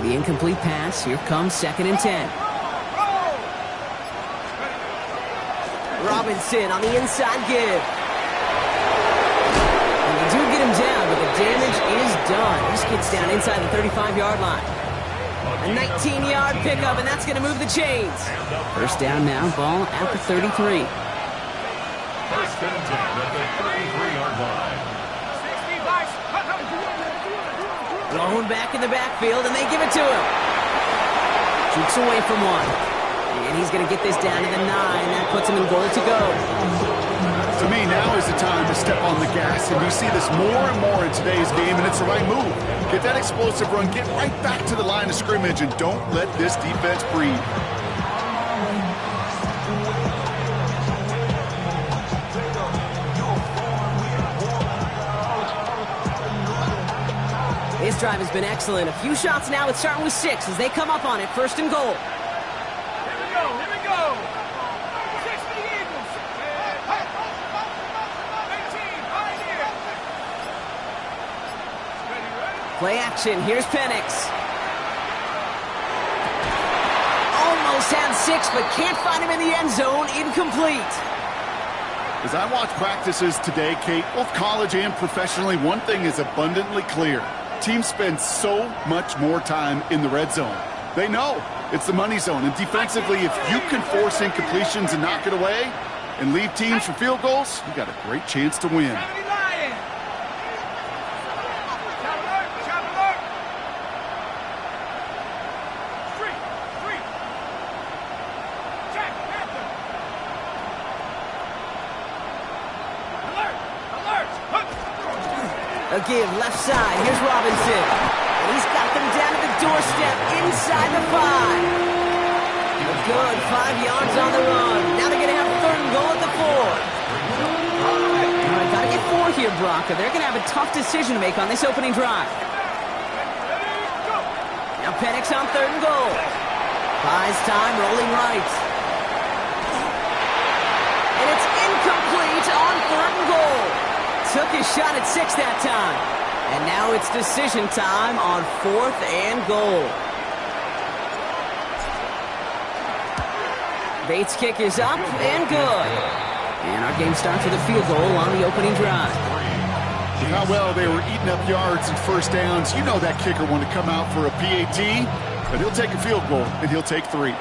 The incomplete pass. Here comes 2nd and 10. Robinson on the inside give. And they do get him down, but the damage is done. This gets down inside the 35-yard line. A 19-yard pickup, and that's going to move the chains. First down now, ball at the 33. First and 10 at the 33-yard line. Blown back in the backfield, and they give it to him. Shoots away from one. And he's going to get this down to the 9. That puts him in goal to go. To me, now is the time to step on the gas. And we see this more and more in today's game, and it's the right move. Get that explosive run, get right back to the line of scrimmage, and don't let this defense breathe. This drive has been excellent. A few shots now. It's starting with 6 as they come up on it. 1st and goal. Here we go. 6 for the Eagles. 18, right here. Play action. Here's Penix. Almost had 6, but can't find him in the end zone. Incomplete. As I watch practices today, Kate, both college and professionally, one thing is abundantly clear. Teams spend so much more time in the red zone. They know it's the money zone. And defensively, if you can force incompletions and knock it away and leave teams for field goals, you got a great chance to win. A give left side. Here's Robinson. And he's got them down to the doorstep inside the 5. A good 5 yards on the run. Now they're going to have 3rd and goal at the 4. All right, got to get 4 here, Brock. They're going to have a tough decision to make on this opening drive. Now Penix on 3rd and goal. Buys time, rolling right. And it's incomplete on 3rd and goal. Took his shot at 6 that time. And now it's decision time on 4th and goal. Bates' kick is up and good. And our game starts with a field goal on the opening drive. How well they were eating up yards and first downs. You know that kicker wanted to come out for a PAT, but he'll take a field goal, and he'll take 3.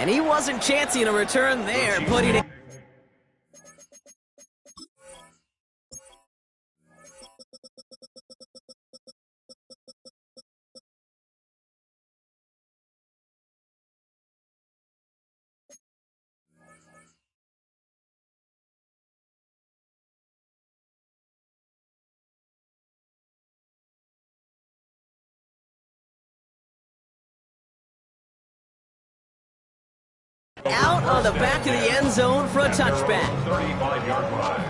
And he wasn't chancing a return there, putting it. Out on the back of the end zone for a touchback. 35-yard line.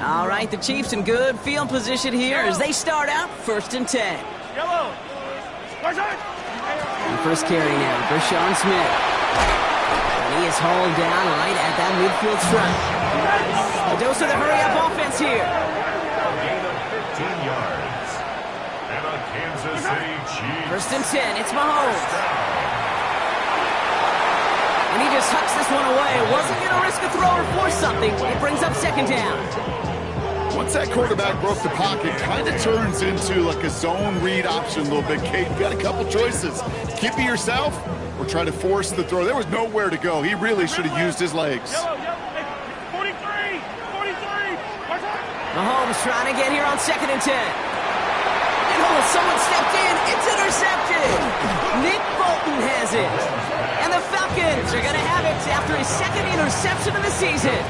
All right, the Chiefs in good field position here as they start out 1st and 10. Yellow. And first carry now, Brashawn Smith. He is hauled down right at that midfield stripe. A dose of the hurry-up offense here. A gain of 15 yards. And a Kansas City Chiefs. 1st and 10, it's Mahomes. And he just hucks this one away. Wasn't going to risk a throw or force something. It brings up 2nd down. Once that quarterback broke the pocket, kind of turns into like a zone read option a little bit, Kate. You got a couple choices. Keep it yourself or try to force the throw. There was nowhere to go. He really should have used his legs. 43. Mahomes trying to get here on 2nd and 10. And someone stepped in. It's intercepted. Nick Bolton has it. And the Falcons are going to have it after his 2nd interception of the season.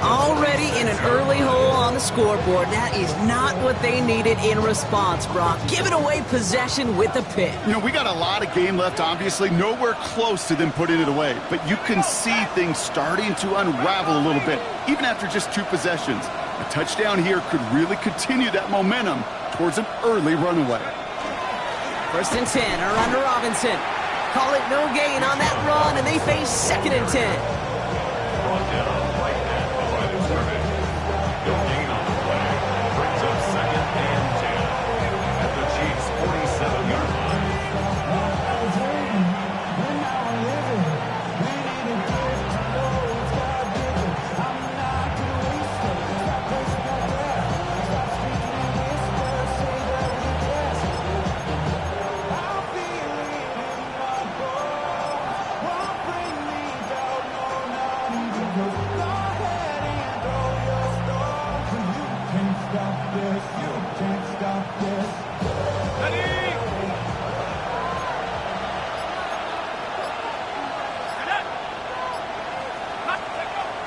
Already in an early hole on the scoreboard. That is not what they needed in response, Brock. Giving away possession with the pick. You know, we got a lot of game left, obviously. Nowhere close to them putting it away. But you can see things starting to unravel a little bit, even after just 2 possessions. A touchdown here could really continue that momentum towards an early runaway. 1st and 10, a run to Robinson. Call it no gain on that run, and they face 2nd and 10. Brought down right at the line of scrimmage. No gain on the play. Brings up 2nd and 10 at the Chiefs' 47-yard line.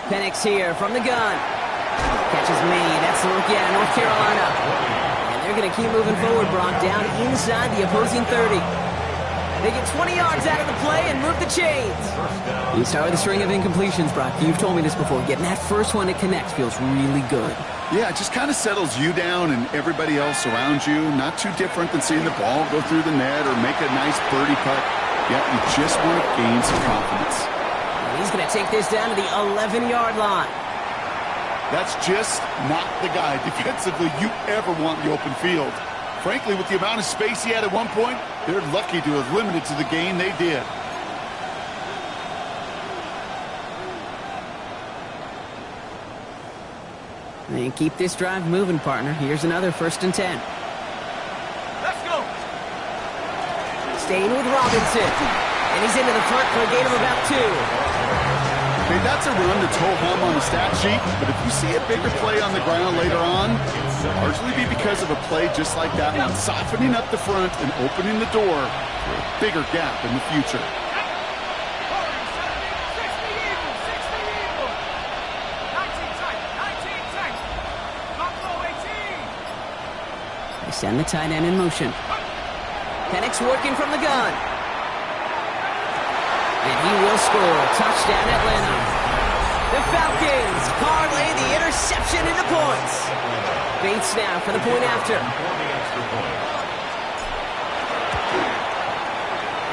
Penix here from the gun. Catch is made. That's the rookie out of North Carolina. And they're going to keep moving forward, Brock, down inside the opposing 30. They get 20 yards out of the play and move the chains. You start with a string of incompletions, Brock. You've told me this before. Getting that first one to connect feels really good. Yeah, it just kind of settles you down and everybody else around you. Not too different than seeing the ball go through the net or make a nice birdie putt. Yeah, you just want to gain some confidence. And he's going to take this down to the 11-yard line. That's just not the guy defensively you ever want in the open field. Frankly, with the amount of space he had at one point, they're lucky to have limited to the gain they did. And keep this drive moving, partner. Here's another 1st and 10. Let's go. Staying with Robinson. And he's into the front for a gain of about 2. Okay, that's a run to toe-hum on the stat sheet, but if you see a bigger play on the ground later on, it'll largely be because of a play just like that one, softening up the front and opening the door for a bigger gap in the future. 60 Eagles, 60 Eagles. 19 tight, 19 tight. Buffalo 18. They send the tight end in motion. Penix working from the gun. And he will score. Touchdown, Atlanta. The Falcons parlay the interception into points. Bates now for the point after.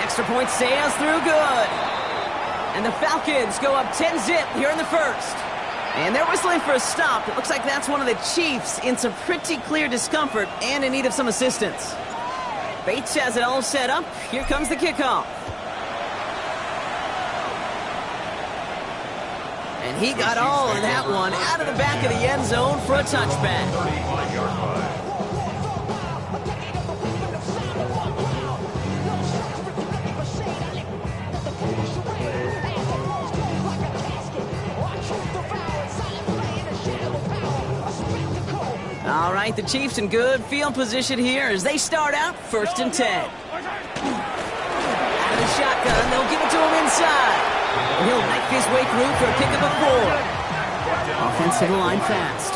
Extra point sails through good. And the Falcons go up 10-zip here in the first. And they're whistling for a stop. It looks like that's one of the Chiefs in some pretty clear discomfort and in need of some assistance. Bates has it all set up. Here comes the kickoff. And he got all of that one out of the back of the end zone for a touchback. 35-yard line. All right, the Chiefs in good field position here as they start out 1st and 10. Out of the shotgun, they'll give it to him inside. And he'll make his way through for a pickup of 4. Offensive line fast.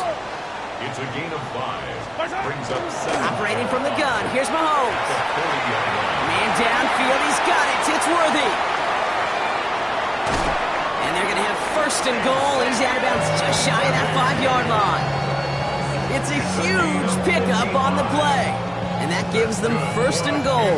It's a gain of 5. Brings up 7. Operating from the gun, here's Mahomes. 40-yard line. Man downfield, he's got it. It's Worthy. And they're going to have 1st and goal. He's out of bounds just shy of that 5-yard line. It's a huge pickup on the play. And that gives them 1st and goal.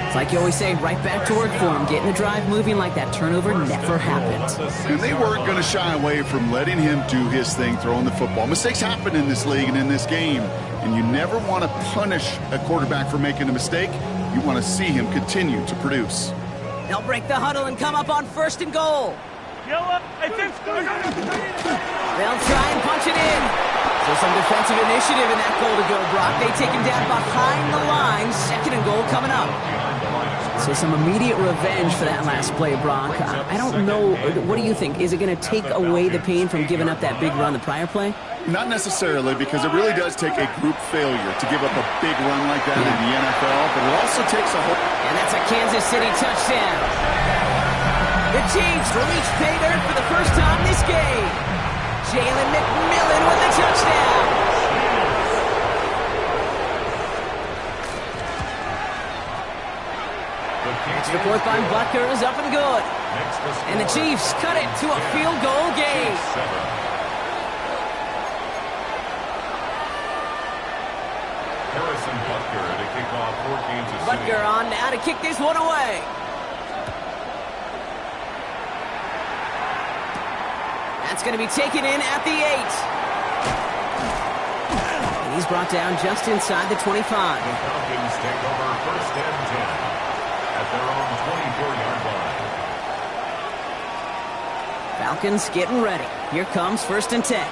It's like you always say, right back to work for them. Getting the drive moving like that turnover never happened. And they weren't going to shy away from letting him do his thing, throwing the football. Mistakes happen in this league and in this game. And you never want to punish a quarterback for making a mistake. You want to see him continue to produce. They'll break the huddle and come up on 1st and goal. They'll try and punch it in. So some defensive initiative in that goal to go, Brock. They take him down behind the line. 2nd and goal coming up. So some immediate revenge for that last play, Brock. I don't know. What do you think? Is it going to take away the pain from giving up that big run the prior play? Not necessarily, because it really does take a group failure to give up a big run like that in the NFL, but it also takes a whole... And that's a Kansas City touchdown. The Chiefs release pay dirt for the first time this game. Jalen McMillan with the touchdown. Extra point by Butker is up and good. And the Chiefs cut it to a field goal game. Harrison Butker to kick off for Kansas City. Butker on now to kick this one away. That's going to be taken in at the 8. And he's brought down just inside the 25. The Falcons take over first and 10 at their own 24-yard line. Falcons getting ready. Here comes first and 10.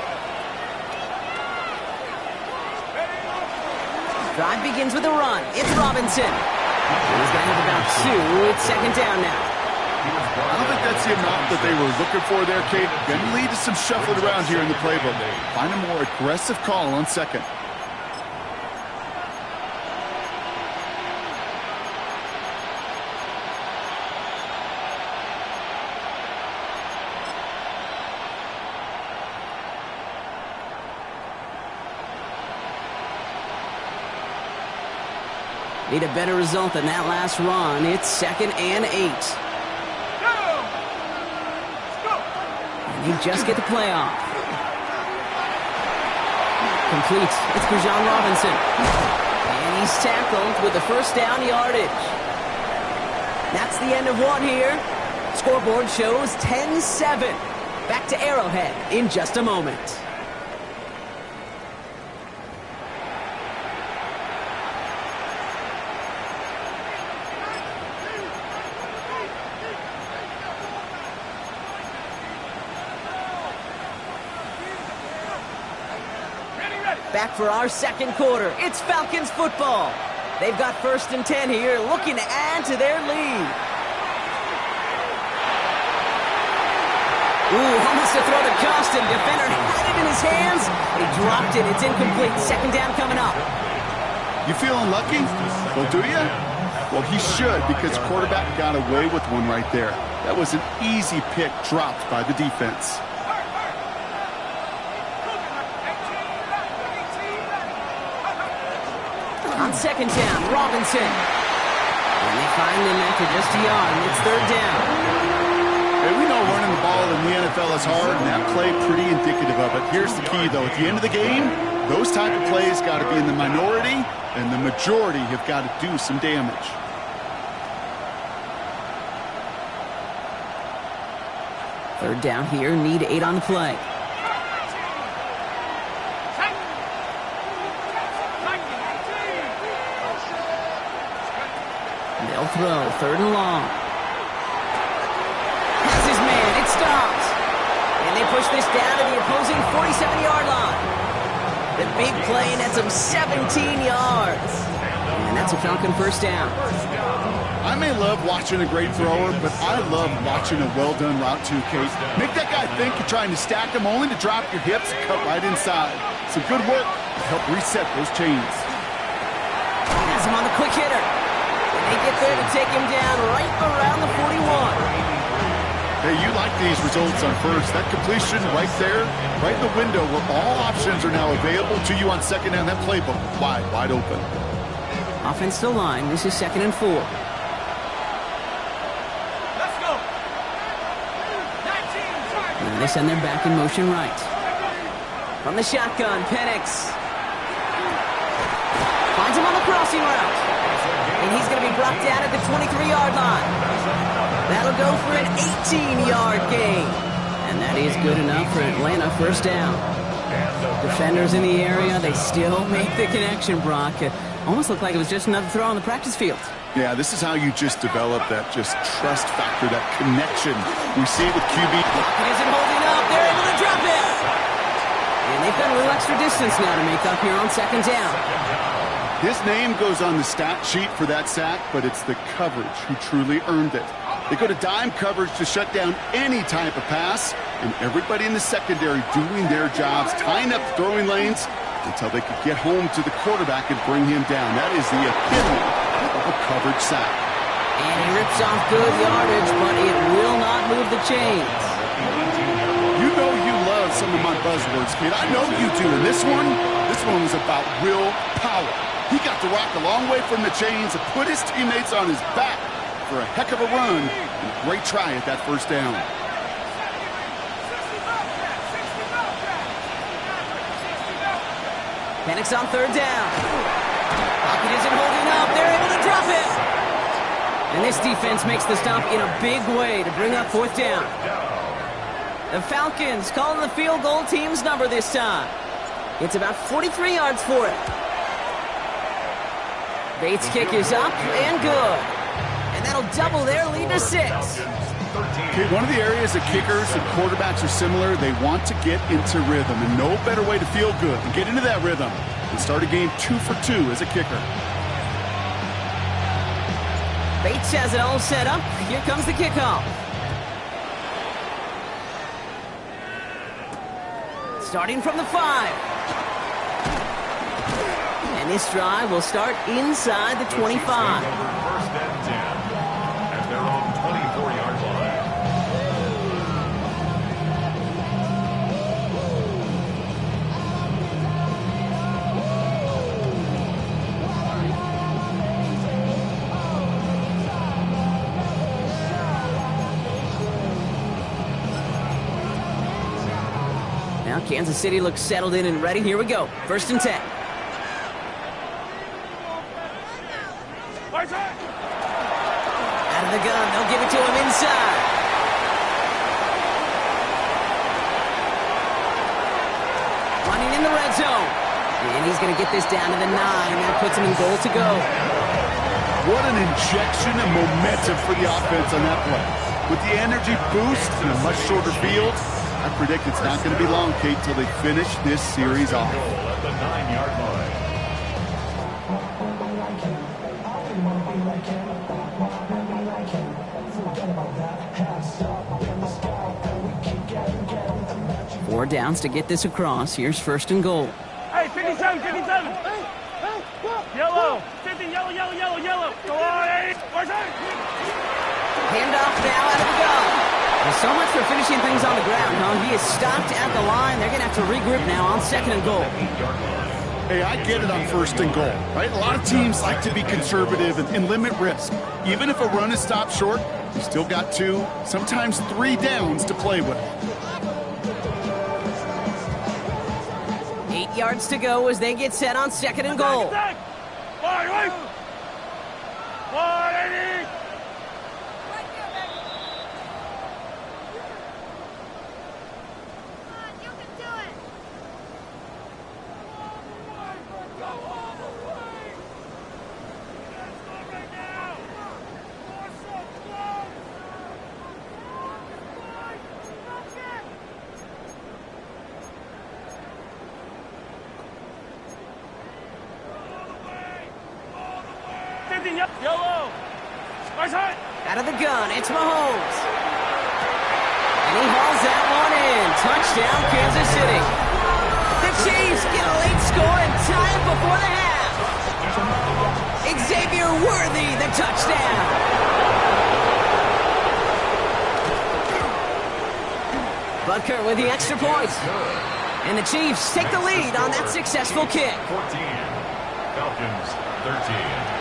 Drive begins with a run. It's Robinson. He's going to have about 2. It's second down now. I don't think that's the amount that they were looking for there, Kate. Going to lead to some shuffling around here in the playbook. Find a more aggressive call on second. Need a better result than that last run. It's second and 8. And you just get the play off. Complete. It's Bijan Robinson. And he's tackled with the first down yardage. That's the end of one here. Scoreboard shows 10-7. Back to Arrowhead in just a moment. Back for our second quarter. It's Falcons football. They've got first and 10 here, looking to add to their lead. Ooh, almost a throw to cost him. Defender had it in his hands. He dropped it. It's incomplete. Second down coming up. You feeling lucky? Well, do you? Well, he should, because quarterback got away with one right there. That was an easy pick dropped by the defense. On second down, Robinson. And they find him after just a yard, and it's third down. Hey, we know running the ball in the NFL is hard, and that play pretty indicative of it. Here's the key, though. At the end of the game, those type of plays got to be in the minority, and the majority have got to do some damage. Third down here, need 8 on the play. They'll throw, third and long. That's his man, it stops. And they push this down to the opposing 47-yard line. The big play nets him 17 yards. And that's a Falcon first down. I may love watching a great thrower, but I love watching a well-done route too, Kate. Make that guy think you're trying to stack him only to drop your hips and cut right inside. Some good work to help reset those chains. Has him on the quick hitter. They get there to take him down right around the 41. Hey, you like these results on first. That completion right there, right in the window where all options are now available to you on second down. That playbook wide open. Offensive line, this is second and 4. Let's go. 19, And they send them back in motion right. From the shotgun, Penix. Finds him on the crossing route. And he's going to be brought down at the 23-yard line. That'll go for an 18-yard gain. And that is good enough for Atlanta first down. Defenders in the area, they still make the connection, Brock. It almost looked like it was just another throw on the practice field. Yeah, this is how you just develop that just trust factor, that connection. We see it with QB. It isn't holding up. They're able to drop it. And they've got a little extra distance now to make up here on second down. His name goes on the stat sheet for that sack, but it's the coverage who truly earned it. They go to dime coverage to shut down any type of pass, and everybody in the secondary doing their jobs, tying up the throwing lanes until they could get home to the quarterback and bring him down. That is the epitome of a coverage sack. And he rips off good yardage, but it will not move the chains. You know you love some of my buzzwords, kid. I know you do. And this one was about will power. He got to rock a long way from the chains and put his teammates on his back for a heck of a run. And a great try at that first down. Penix on third down. Pocket isn't holding up. They're able to drop it. And this defense makes the stop in a big way to bring up fourth down. The Falcons calling the field goal team's number this time. It's about 43 yards for it. Bates' kick is up and good. And that'll double their lead to 6. Okay, one of the areas that kickers and quarterbacks are similar, they want to get into rhythm. And no better way to feel good than get into that rhythm and start a game 2 for 2 as a kicker. Bates has it all set up. Here comes the kickoff. Starting from the 5. And this drive will start inside the 25. First and 10 at their own 24-yard line. Now Kansas City looks settled in and ready. Here we go. First and 10. Out of the gun. They'll give it to him inside. Running in the red zone. And he's going to get this down to the 9. That puts him in goal to go. What an injection of momentum for the offense on that play. With the energy boost and a much shorter field, I predict it's not going to be long, Kate, till they finish this series off. At the 9-yard line. Four downs to get this across. Here's first and goal. Hey, 57, 57. Yellow. 50, yellow, yellow, yellow, yellow. Go on, 8. Handoff now out of the gun. Well, so much for finishing things on the ground, huh? He is stopped at the line. They're going to have to regroup now on second and goal. Hey, I get it on first and goal, right? A lot of teams like to be conservative and limit risk. Even if a run is stopped short, you still got 2, sometimes 3 downs to play with. 8 yards to go as they get set on second and goal. 180. Yellow. Out of the gun, it's Mahomes. And he hauls that one in. Touchdown, Kansas City. The Chiefs get a late score and tie it before the half. Xavier Worthy, the touchdown. Butker with the extra point. And the Chiefs take the lead on that successful kick. 14. Falcons 13.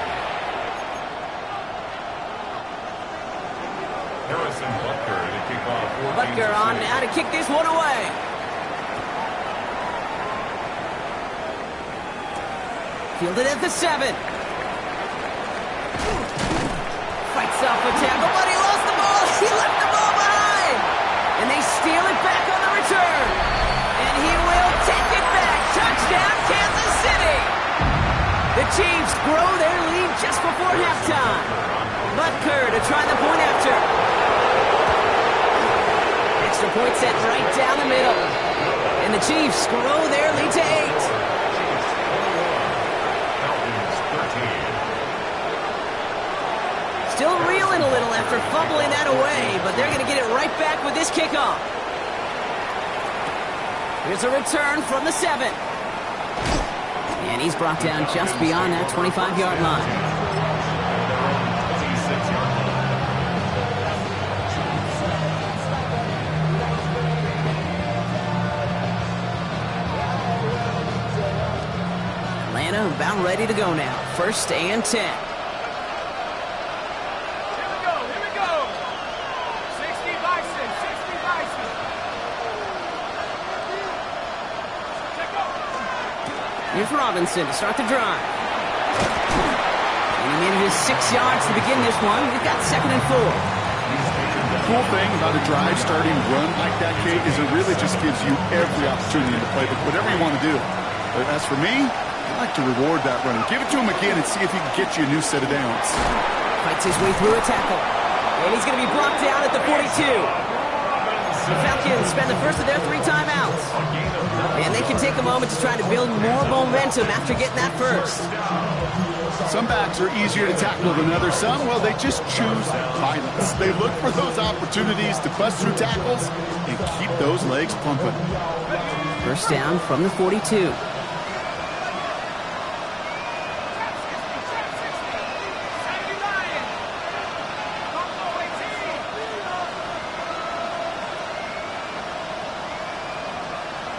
Harrison Butker to kick off. Butker on now to kick this one away. Fielded at the 7. Fights off a tackle, but he lost the ball. He left the ball behind. And they steal it back on the return. And he will take it back. Touchdown, Kansas City. The Chiefs grow their lead just before halftime. Butker to try the point after. Extra point set right down the middle. And the Chiefs grow their lead to 8. Falcons 13. Still reeling a little after fumbling that away, but they're going to get it right back with this kickoff. Here's a return from the 7. And he's brought down just beyond that 25-yard line. Atlanta about ready to go now. First and 10. Here we go, here we go. 60 Bison, 60 Bison. Here's Robinson to start the drive. And he manages 6 yards to begin this one. We've got 2nd and 4. The cool thing about a drive starting run like that, Kate, is it really just gives you every opportunity in the playbook, whatever you want to do. But as for me, I like to reward that running. Give it to him again and see if he can get you a new set of downs. Fights his way through a tackle. And he's going to be blocked down at the 42. The Falcons spend the first of their 3 timeouts. And they can take a moment to try to build more momentum after getting that first. Some backs are easier to tackle than others. Some, well, they just choose violence. They look for those opportunities to bust through tackles and keep those legs pumping. First down from the 42.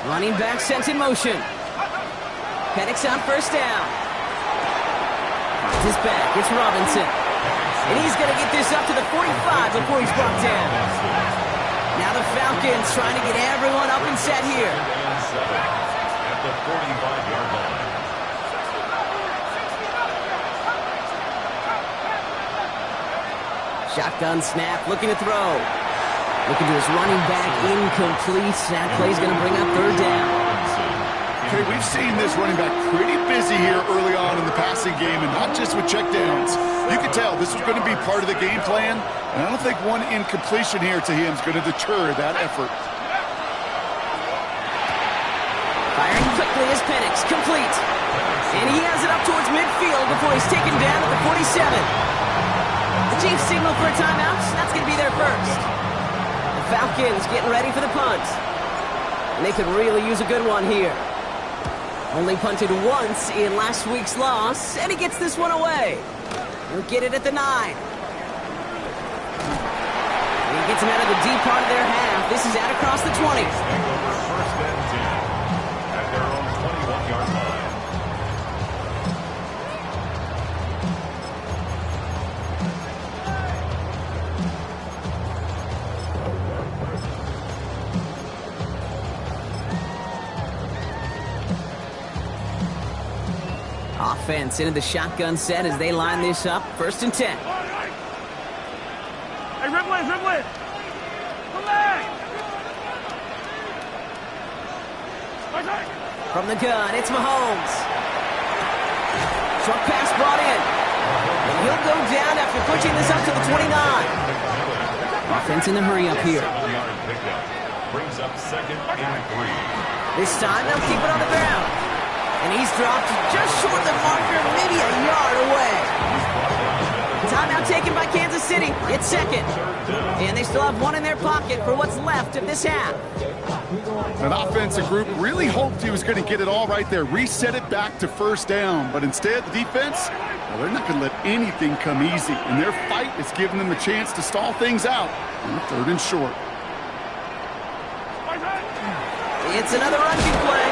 Running back sent in motion. Penix on first down. Finds his back. It's Robinson. And he's going to get this up to the 45 before he's brought down. Now the Falcons trying to get everyone up and set here. At the 45-yard line. Shotgun snap, looking to throw. Looking to his running back, incomplete. That play's going to bring up 3rd down. Okay, we've seen this running back pretty busy here early on in the passing game, and not just with checkdowns. You can tell this is going to be part of the game plan, and I don't think one incompletion here to him is going to deter that effort. Firing quickly is Penix, complete. And he has it up towards midfield before he's taken down at the 47. The Chiefs signal for a timeout. That's going to be their first. The Falcons getting ready for the punt. And they could really use a good one here. Only punted once in last week's loss, and he gets this one away. He'll get it at the 9. And he gets him out of the deep part of their half. This is out across the 20. First and 10 at their own 21-yard line. Offense into the shotgun set as they line this up. 1st and 10. Hey, Ripley! Come back! From the gun, it's Mahomes. Short pass brought in. And he'll go down after pushing this up to the 29. Offense in the hurry up here. 7-yard pickup brings up 2nd and 3. This time they'll keep it on the ground. And he's dropped just short of the marker, maybe a yard away. Timeout taken by Kansas City. It's 2nd. And they still have one in their pocket for what's left of this half. An offensive group really hoped he was going to get it all right there, reset it back to 1st down. But instead, the defense, well, they're not going to let anything come easy. And their fight is giving them a chance to stall things out on 3rd and short. It's another rushing play.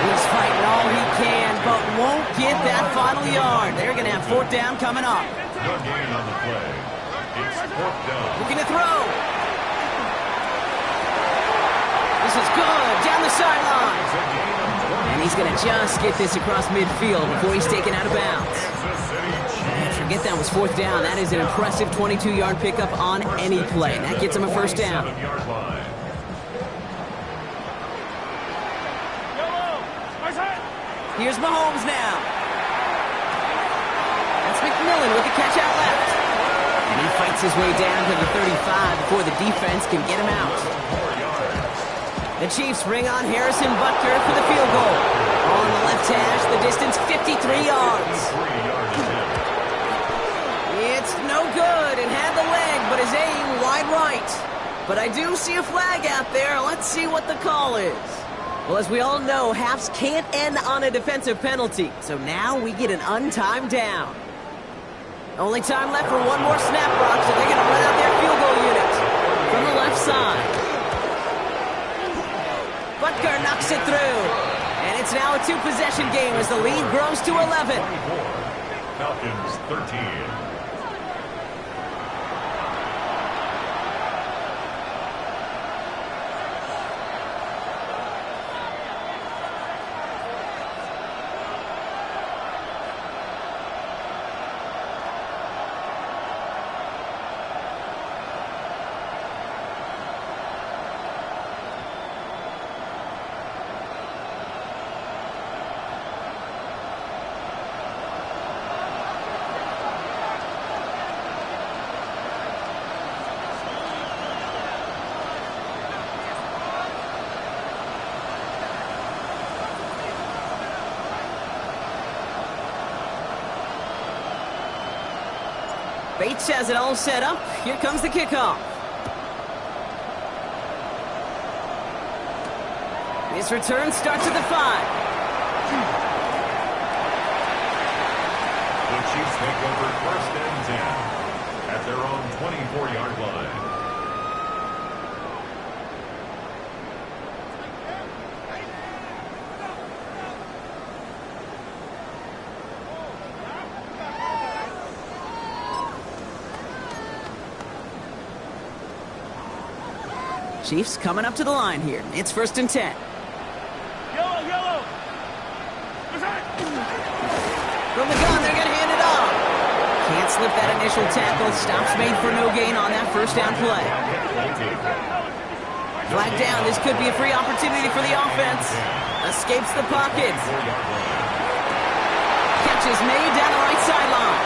He's fighting all he can, but won't get that final yard. They're going to have 4th down coming up. No gain on the play. It's 4th down. Looking to throw. This is good. Down the sideline. And he's going to just get this across midfield before he's taken out of bounds. And forget that was 4th down. That is an impressive 22-yard pickup on any play. That gets him a 1st down. 7-yard line. Here's Mahomes now. That's McMillan with the catch out left. And he fights his way down to the 35 before the defense can get him out. The Chiefs bring on Harrison Butker for the field goal. On the left hash, the distance 53 yards. It's no good. It had the leg, but his aim wide right. But I do see a flag out there. Let's see what the call is. Well, as we all know, halves can't end on a defensive penalty. So now we get an untimed down. Only time left for one more snap, Brock, so they're going to run out their field goal unit from the left side. Butker knocks it through. And it's now a 2-possession game as the lead grows to 11. Falcons 13. Bates has it all set up. Here comes the kickoff. This return starts at the 5. The Chiefs take over 1st and 10 at their own 24-yard line. Chiefs coming up to the line here. It's 1st and 10. Yellow. From the gun, they're going to hand it off. Can't slip that initial tackle. Stops made for no gain on that 1st down play. Flag down. This could be a free opportunity for the offense. Escapes the pocket. Catch is made down the right sideline.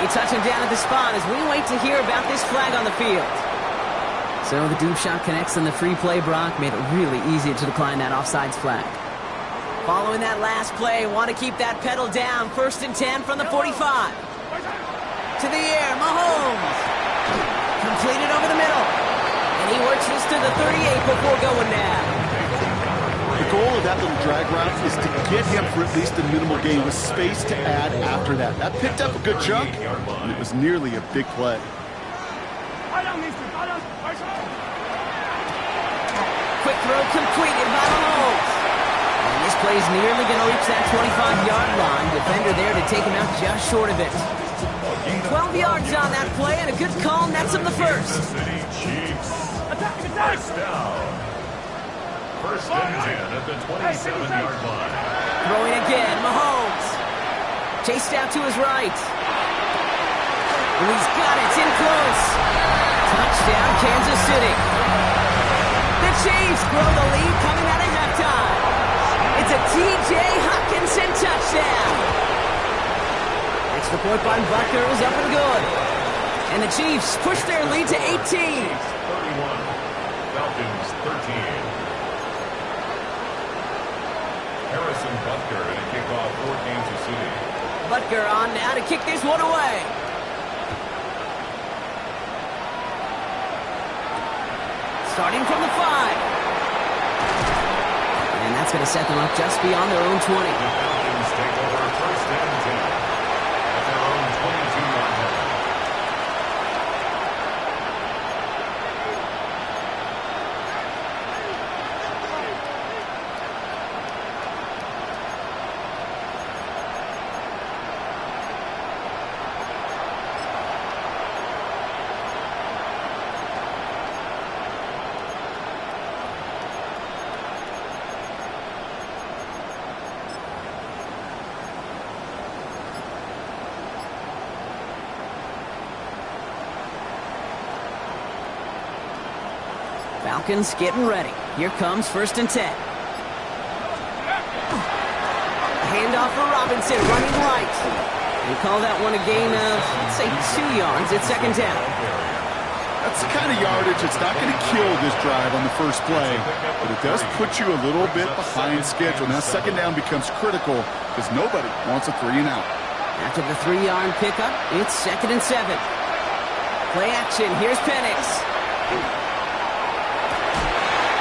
They touch him down at the spot as we wait to hear about this flag on the field. So the deep shot connects on the free play. Brock made it really easy to decline that offsides flag. Following that last play, want to keep that pedal down. 1st and 10 from the 45. To the air, Mahomes. Completed over the middle. And he works this to the 38 before going down. The goal of that little drag route is to get him for at least a minimal gain with space to add after that. That picked up a good chunk, and it was nearly a big play. Quick throw completed by Mahomes. And this play's nearly going to reach that 25-yard line. Defender there to take him out just short of it. 12 yards on that play, and a good call nets him the 1st. Attack! First down. 1st and 10 at the 27-yard line. Throwing again, Mahomes. Chased out to his right. And he's got it, it's in close. Touchdown, Kansas City. The Chiefs grow the lead coming out of halftime. It's a T.J. Hockenson touchdown. Extra point by Butker is up and good. And the Chiefs push their lead to 18. 31. Falcons 13. Harrison Butker and a kickoff for Kansas City. Butker on now to kick this one away. Starting from the 5. And that's going to set them up just beyond their own 20. The Falcons take over 1st and 10 at their own 22-yard line. Falcons getting ready. Here comes 1st and 10. Handoff for Robinson, running right. They call that one a gain of, let's say, 2 yards at 2nd down. That's the kind of yardage that's not going to kill this drive on the first play, but it does put you a little bit behind schedule. Now 2nd down becomes critical because nobody wants a 3 and out. After the 3-yard pickup, it's 2nd and 7. Play action, here's Penix.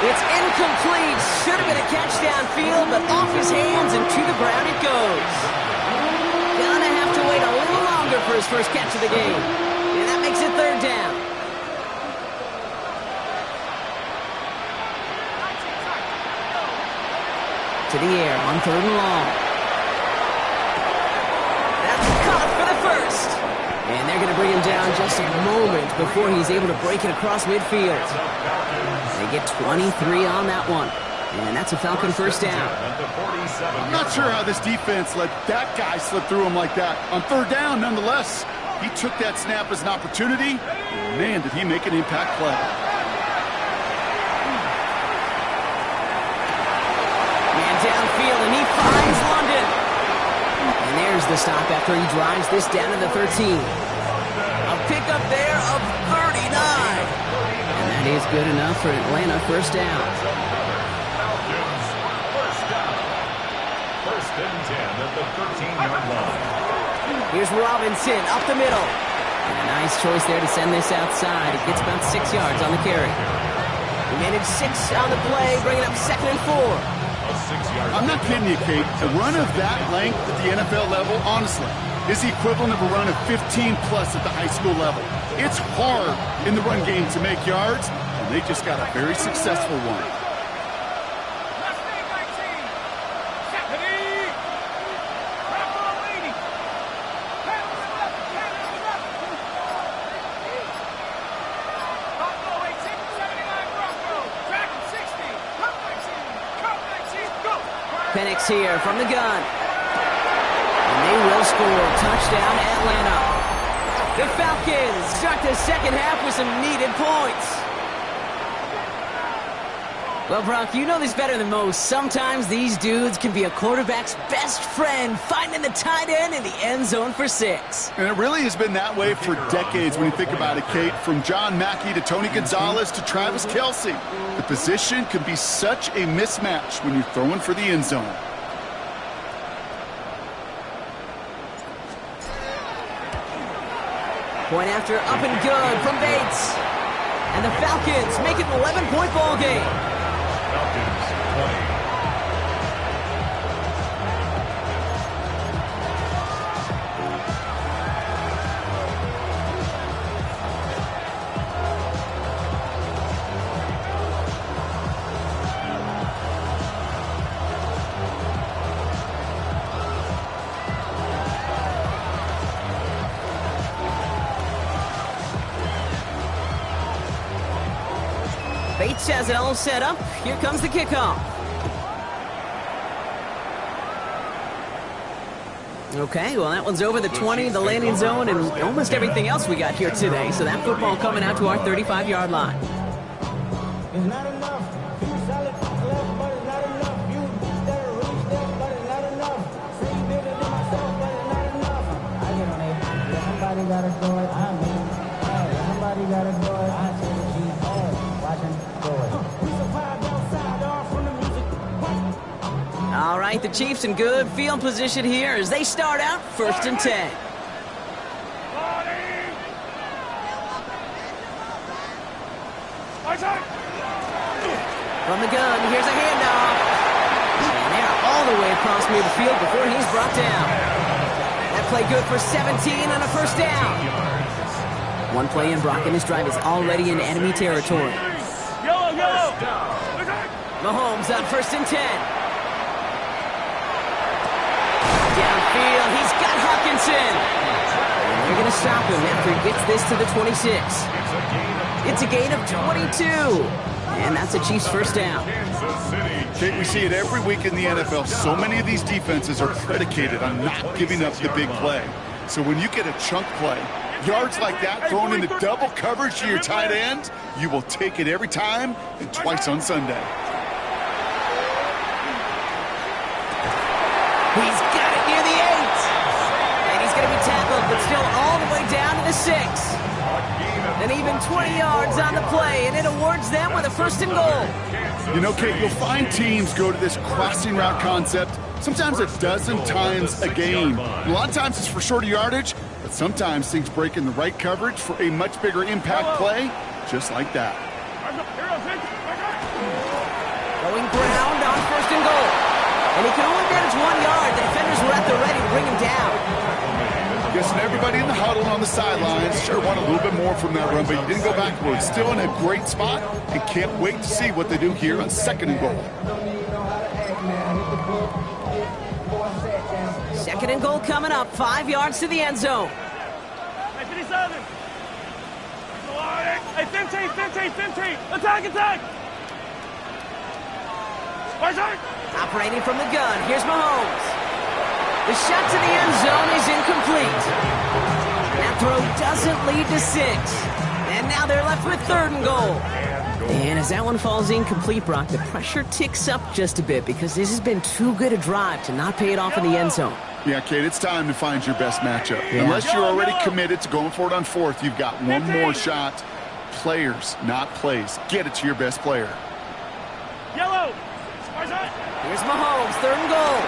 It's incomplete. Should have been a catch downfield, but off his hands and to the ground it goes. Gonna have to wait a little longer for his first catch of the game. And that makes it 3rd down. To the air on 3rd and long. That's caught for the 1st. And they're going to bring him down just a moment before he's able to break it across midfield. They get 23 on that one. And that's a Falcon 1st down. I'm not sure how this defense let that guy slip through him like that. On 3rd down, nonetheless, he took that snap as an opportunity. Man, did he make an impact play. Man downfield, and he finds London. And there's the stop after he drives this down to the 13. A pickup there of 39. And that is good enough for Atlanta 1st down. Falcons 1st down. 1st and 10 at the 13-yard line. Here's Robinson up the middle. Nice choice there to send this outside. It gets about 6 yards on the carry. We managed 6 on the play, bringing up 2nd and 4. I'm not kidding you, Kate. A run of that length at the NFL level, honestly, is the equivalent of a run of 15-plus at the high school level. It's hard in the run game to make yards, and they just got a very successful one. Penix here from the gun. And they will score. Touchdown, Atlanta. The Falcons start the second half with some needed points. Well, Brock, you know this better than most. Sometimes these dudes can be a quarterback's best friend, finding the tight end in the end zone for 6. And it really has been that way for decades when you think about it, Kate. From John Mackey to Tony Gonzalez to Travis Kelce. The position can be such a mismatch when you're throwing for the end zone. Point after up and good from Bates. And the Falcons make it an 11-point ball game. Falcons 20. Bates has it all set up. Here comes the kickoff. Okay, well, that one's over the 20, the landing zone, and almost everything else we got here today. So that football coming out to our 35-yard line. It's not enough. You solid left, but it's not enough. You better reach there, but it's not enough. Say you bigger than myself, but it's not enough. I get on it. Yeah, somebody gotta do it. I mean, yeah, somebody gotta do it. I say the G. Watching, do it. We survived outside, all from the music. All right, the Chiefs in good field position here as they start out 1st and 10. From the gun, here's a handoff. And they're all the way across near the field before he's brought down. That play good for 17 and a 1st down. One play in, Brock, and this drive is already in enemy territory. Yellow. Mahomes on 1st and 10. Downfield, he's got Hawkinson. And they're going to stop him after he gets this to the 26. It's a gain of 22. And that's the Chiefs' 1st down. Kate, we see it every week in the NFL. So many of these defenses are predicated on not giving up the big play. So when you get a chunk play, yards like that thrown into double coverage to your tight end, you will take it every time and twice on Sunday. He's got it near the 8. And he's going to be tackled, but still all the way down to the 6. And even 20 yards on the play, and it awards them with a 1st and goal. You know, Kate, you'll find teams go to this crossing route concept sometimes a dozen times a game. A lot of times it's for shorter yardage, but sometimes things break in the right coverage for a much bigger impact play, just like that. Going ground on 1st and goal. And he can only manage 1 yard. The defenders were at the ready to bring him down. Guessing everybody in the huddle on the sidelines sure want a little bit more from that run, but you didn't go backwards. Still in a great spot, and can't wait to see what they do here on 2nd and goal. 2nd and goal coming up, 5 yards to the end zone. Hey, 57. Hey, 15. Attack. Operating from the gun, here's Mahomes. The shot to the end zone is incomplete. That throw doesn't lead to 6. And now they're left with 3rd and goal. And as that one falls incomplete, Brock, the pressure ticks up just a bit because this has been too good a drive to not pay it off in the end zone. Yeah, Kate, it's time to find your best matchup. Yeah. Unless you're already committed to going for it on 4th, you've got one more shot. Players, not plays. Get it to your best player. Yellow. Here's Mahomes, 3rd and goal.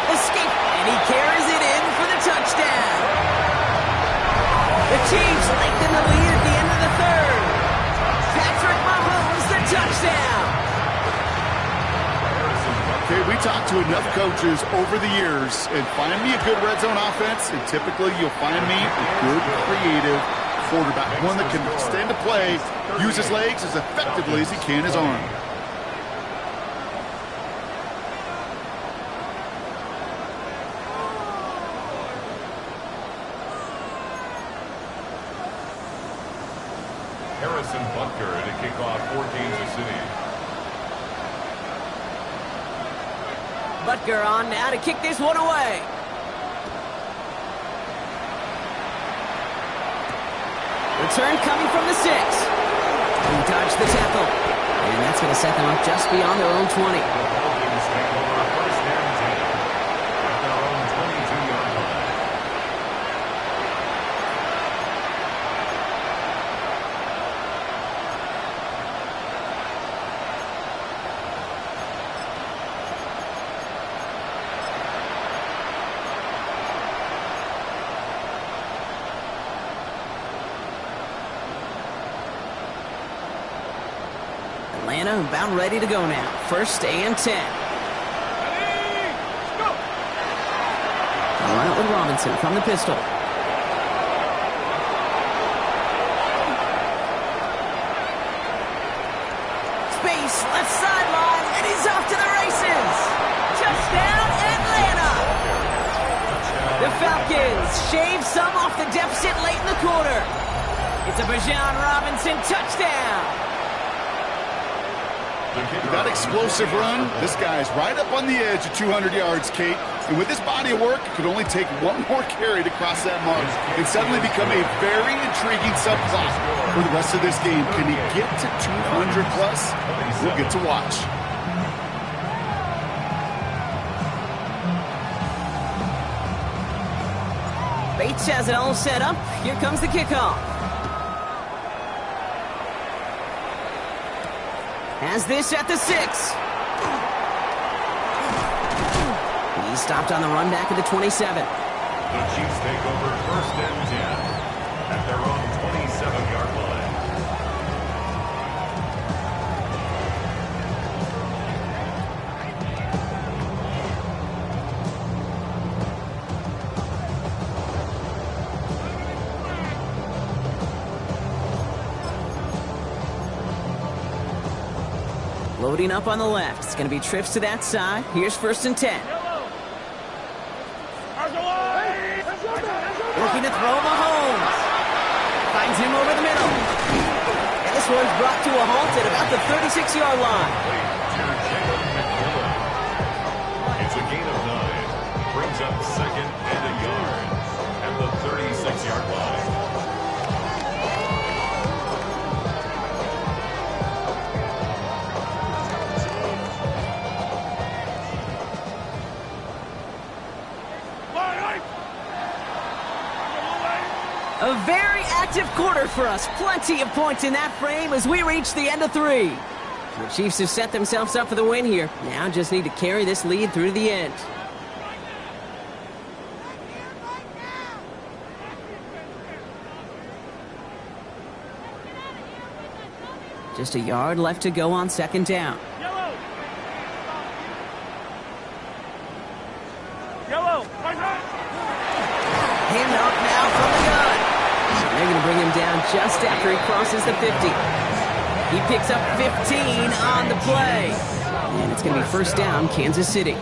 Escape, and he carries it in for the touchdown. Chiefs lengthen the lead at the end of the third. Patrick Mahomes, the touchdown. Okay, we talked to enough coaches over the years, and find me a good red zone offense, and typically you'll find me a good, creative quarterback, one that can extend a play, use his legs as effectively as he can his arm. Harrison Butker to kick off for Kansas City. Butker on now to kick this one away. Return coming from the 6. He dodged the tackle. And that's going to set them up just beyond their own 20. Falcons take over first and 10 at their own 22-yard line. Atlanta about ready to go now. First and 10. They'll run it with Robinson from the pistol. Space, left sideline, and he's off to the races. Touchdown, Atlanta! The Falcons shave some off the deficit late in the quarter. It's a Bijan Robinson touchdown. With that explosive run, this guy's right up on the edge of 200 yards, Kate. And with this body of work, it could only take one more carry to cross that mark and suddenly become a very intriguing subplot for the rest of this game. Can he get to 200 plus? We'll get to watch. Bates has it all set up. Here comes the kickoff. Has this at the 6. He's stopped on the run back at the 27. The Chiefs take over first and 10 at their own 27-yard line. Loading up on the left. It's going to be trips to that side. Here's first and 10. Looking to throw Mahomes. Finds him over the middle. And this one's brought to a halt at about the 36-yard line. It's a gain of 9. Brings up second and a yard at the 36-yard line. A very active quarter for us. Plenty of points in that frame as we reach the end of 3. The Chiefs have set themselves up for the win here. Now just need to carry this lead through to the end. Just a yard left to go on second down. Hand off now from the gun. They're going to bring him down just after he crosses the 50. He picks up 15 on the play. And it's going to be first down, Kansas City.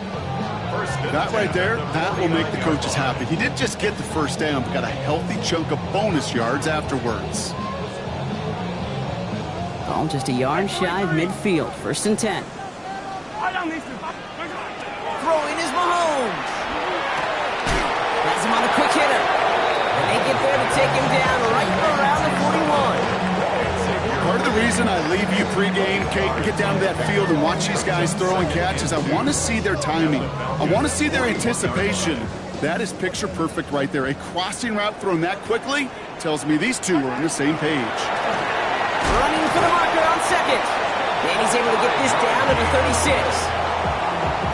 That right there, that will make the coaches happy. He didn't just get the first down, but got a healthy chunk of bonus yards afterwards. Ball just a yard shy of midfield. First and 10. Throwing is Mahomes. Has him on a quick hitter. And they get there to take him down right around the 41. Part of the reason I leave you pregame, Kate, and get down to that field and watch these guys throw and catch is I want to see their timing. I want to see their anticipation. That is picture perfect right there. A crossing route thrown that quickly tells me these two are on the same page. Running for the marker on second. And he's able to get this down to the 36.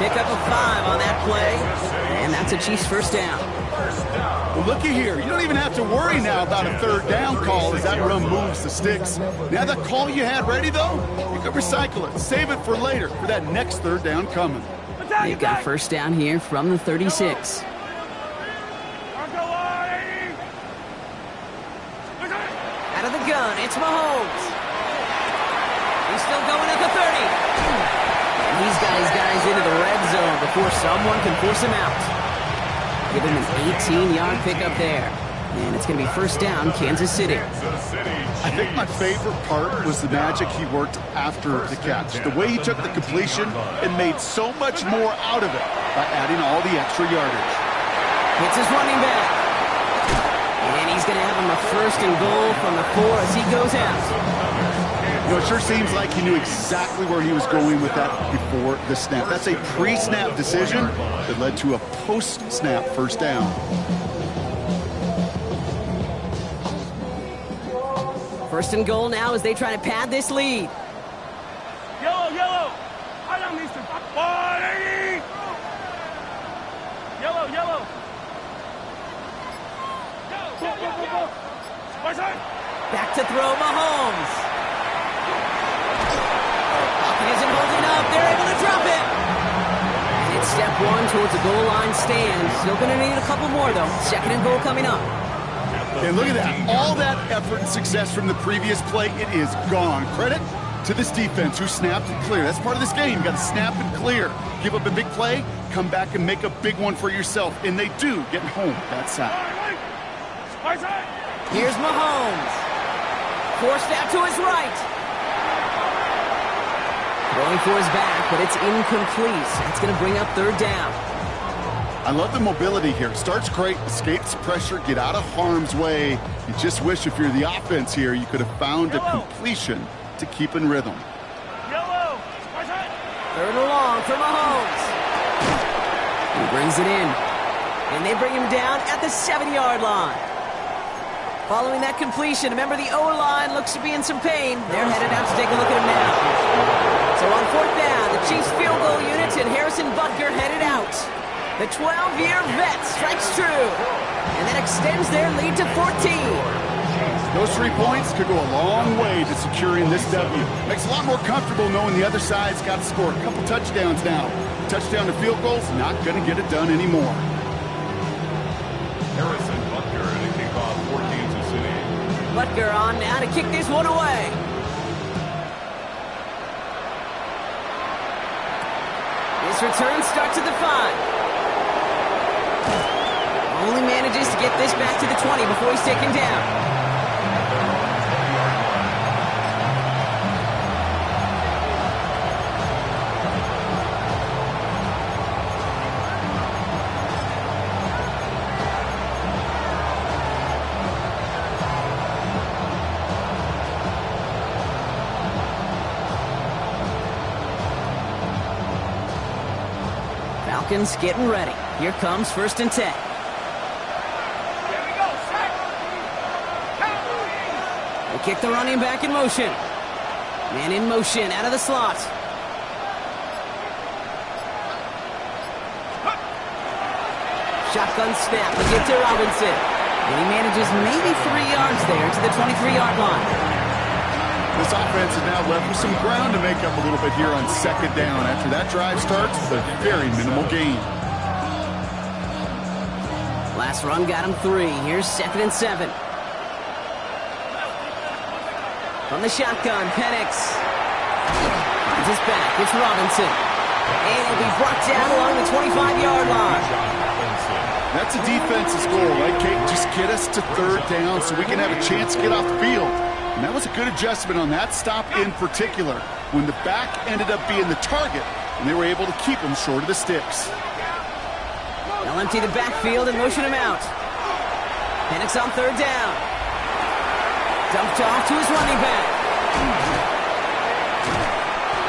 Pick up a 5 on that play. And that's That's a Chiefs first down. Well, looky here. You don't even have to worry now about a third down call as that run moves the sticks. Now that call you had ready, though, you can recycle it. Save it for later for that next third down coming. They've got a first down here from the 36. Out of the gun, it's Mahomes. He's still going at the 30. And he's got his guys into the red zone before someone can force him out. Give him an 18-yard pickup there. And it's going to be first down, Kansas City. I think my favorite part was the magic he worked after the catch. The way he took the completion and made so much more out of it by adding all the extra yardage. Hits his running back. And he's going to have him a first and goal from the 4 as he goes out. You know, it sure seems like he knew exactly where he was going with that before the snap. That's a pre-snap decision that led to a post-snap first down. First and goal now as they try to pad this lead. Yellow, yellow. I don't need to. Yellow, yellow. Go. Back to throw Mahomes. Pocket isn't holding up. They're able to drop it. And it's step 1 towards the goal line stand. Still going to need a couple more, though. Second and goal coming up. And look at that. All that effort and success from the previous play, it is gone. Credit to this defense who snapped and clear. That's part of this game. You got to snap and clear. Give up a big play, come back and make a big one for yourself. And they do get home that side. Here's Mahomes. Forced out to his right. Going for his back, but it's incomplete. That's going to bring up third down. I love the mobility here. Starts great, escapes pressure, get out of harm's way. You just wish if you're the offense here, you could have found a completion to keep in rhythm. Third and long for Mahomes. He brings it in. And they bring him down at the 7-yard line. Following that completion, remember the O-line looks to be in some pain. They're headed out to take a look at him now. So on fourth down, the Chiefs field goal unit and Harrison Butker headed out. The 12-year vet strikes true. And that extends their lead to 14. Those 3 points could go a long way to securing this W. Makes it a lot more comfortable knowing the other side's got to score a couple touchdowns now. Touchdown to field goals, not going to get it done anymore. Harrison Butker and a kickoff for Kansas City. Butker on now to kick this one away. This return starts at the 5. Only manages to get this back to the 20 before he's taken down. Falcons getting ready. Here comes first and 10. They kick the running back in motion. Man in motion out of the slot. Shotgun snap. They get to Robinson. And he manages maybe 3 yards there to the 23-yard line. This offense is now left with some ground to make up a little bit here on second down. After that drive starts, a very minimal gain. Last run got him 3. Here's second and 7. From the shotgun, Penix. Finds his back. It's Robinson. And he'll be brought down along the 25-yard line. That's a defense's goal, right, Kate? Just get us to third down so we can have a chance to get off the field. And that was a good adjustment on that stop in particular, when the back ended up being the target, and they were able to keep him short of the sticks. They'll empty the backfield and motion him out. Penix on third down. Dumped off to his running back.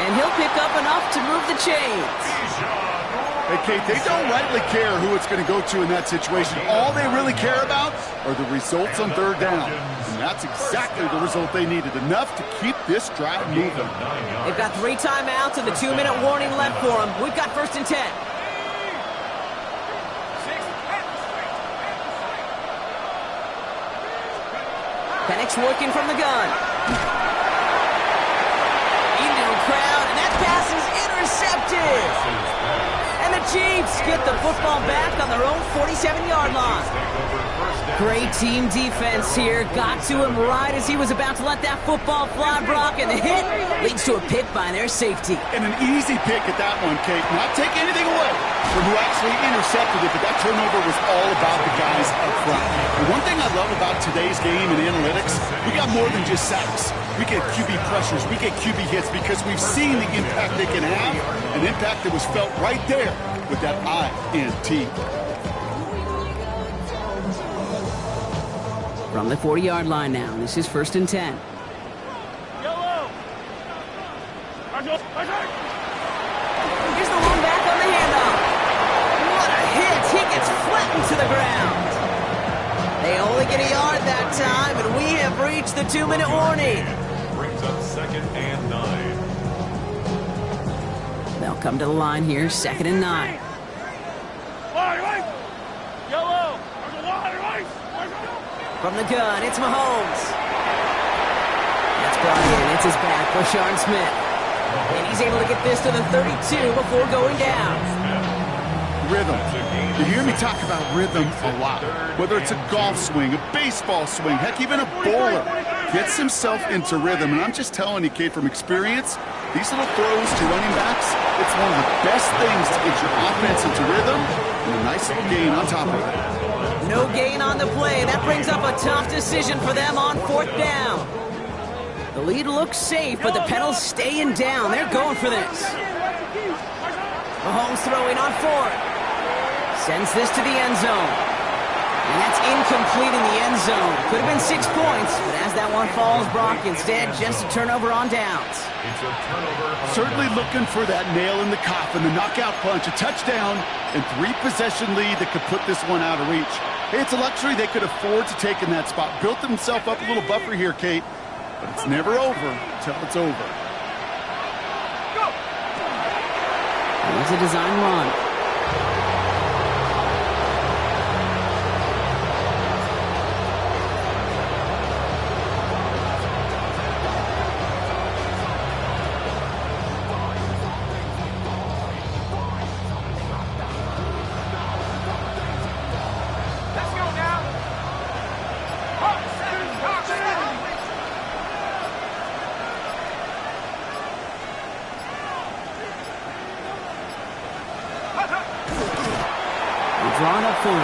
And he'll pick up enough to move the chains. Hey, Kate, they don't rightly care who it's going to go to in that situation. All they really care about are the results on third down. And that's exactly the result they needed. Enough to keep this drive moving. They've got 3 timeouts and the 2-minute warning left for them. We've got first and 10. Penix working from the gun. Into a crowd, and that pass is intercepted. And the Chiefs get the football back on their own 47-yard line. Great team defense here. Got to him right as he was about to let that football fly, Brock, and the hit leads to a pick by their safety. And an easy pick at that one, Kate. Not take anything away from who actually intercepted it, but that turnover was all about the guys up front. And one thing I love about today's game and analytics, we got more than just sacks. We get QB pressures, we get QB hits because we've seen the impact they can have, an impact that was felt right there with that INT. From the 40-yard line now, this is 1st and 10. Yellow. Here's the one back on the handoff. What a hit! He gets flattened to the ground. They only get a yard that time, and we have reached the 2-minute warning. Brings up 2nd and 9. They'll come to the line here, 2nd and 9. Yellow. From the gun, it's Mahomes. That's brought in. It's his back for Sean Smith. And he's able to get this to the 32 before going down. Rhythm. You hear me talk about rhythm a lot. Whether it's a golf swing, a baseball swing, heck, even a bowler gets himself into rhythm. And I'm just telling you, Kate, from experience, these little throws to running backs, it's one of the best things to get your offense into rhythm and a nice little gain on top of it. No gain on the play. That brings up a tough decision for them on 4th down. The lead looks safe, but the Penals staying down. They're going for this. Mahomes throwing on 4th. Sends this to the end zone. And that's incomplete in the end zone. Could have been 6 points, but as that one falls, Brock, instead just a turnover on downs. It's a turnover. Certainly looking for that nail in the coffin, the knockout punch, a touchdown, and 3-possession lead that could put this one out of reach. Hey, it's a luxury they could afford to take in that spot. Built themselves up a little buffer here, Kate, but it's never over until it's over. Here's a design run. Drawn up for it.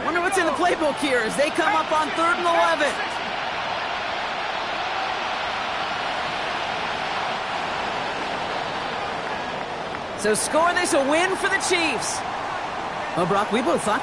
Wonder what's in the playbook here as they come up on 3rd and 11. So score this a win for the Chiefs. Well, Brock, we both thought